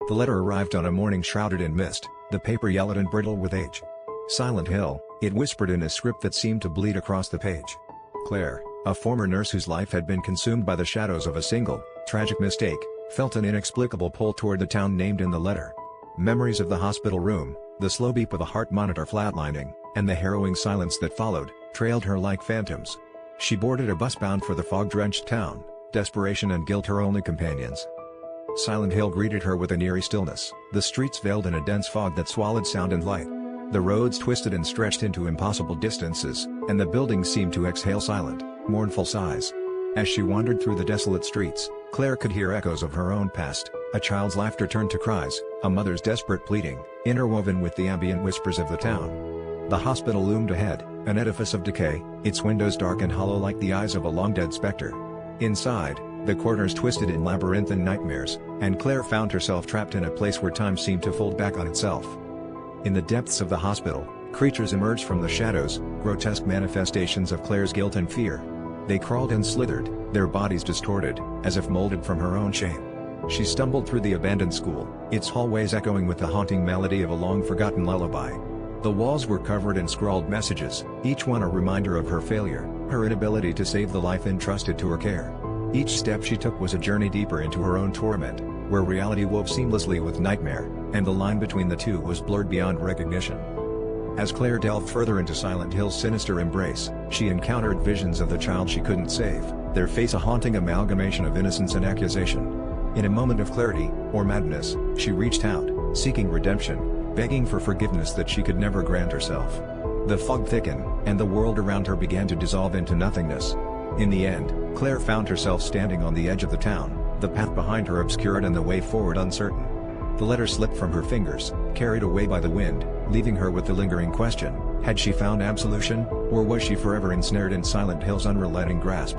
The letter arrived on a morning shrouded in mist, the paper yellowed and brittle with age. Silent Hill, it whispered in a script that seemed to bleed across the page. Claire, a former nurse whose life had been consumed by the shadows of a single, tragic mistake, felt an inexplicable pull toward the town named in the letter. Memories of the hospital room, the slow beep of a heart monitor flatlining, and the harrowing silence that followed, trailed her like phantoms. She boarded a bus bound for the fog-drenched town, desperation and guilt her only companions. Silent Hill greeted her with an eerie stillness, the streets veiled in a dense fog that swallowed sound and light. The roads twisted and stretched into impossible distances, and the buildings seemed to exhale silent, mournful sighs. As she wandered through the desolate streets, Claire could hear echoes of her own past, a child's laughter turned to cries, a mother's desperate pleading, interwoven with the ambient whispers of the town. The hospital loomed ahead, an edifice of decay, its windows dark and hollow like the eyes of a long-dead specter. Inside, the corners twisted in labyrinthine nightmares, and Claire found herself trapped in a place where time seemed to fold back on itself. In the depths of the hospital, creatures emerged from the shadows, grotesque manifestations of Claire's guilt and fear. They crawled and slithered, their bodies distorted, as if molded from her own shame. She stumbled through the abandoned school, its hallways echoing with the haunting melody of a long-forgotten lullaby. The walls were covered in scrawled messages, each one a reminder of her failure, her inability to save the life entrusted to her care. Each step she took was a journey deeper into her own torment, where reality wove seamlessly with nightmare, and the line between the two was blurred beyond recognition. As Claire delved further into Silent Hill's sinister embrace, she encountered visions of the child she couldn't save, their face a haunting amalgamation of innocence and accusation. In a moment of clarity, or madness, she reached out, seeking redemption, begging for forgiveness that she could never grant herself. The fog thickened, and the world around her began to dissolve into nothingness. In the end, Claire found herself standing on the edge of the town, the path behind her obscured and the way forward uncertain. The letter slipped from her fingers, carried away by the wind, leaving her with the lingering question, had she found absolution, or was she forever ensnared in Silent Hill's unrelenting grasp?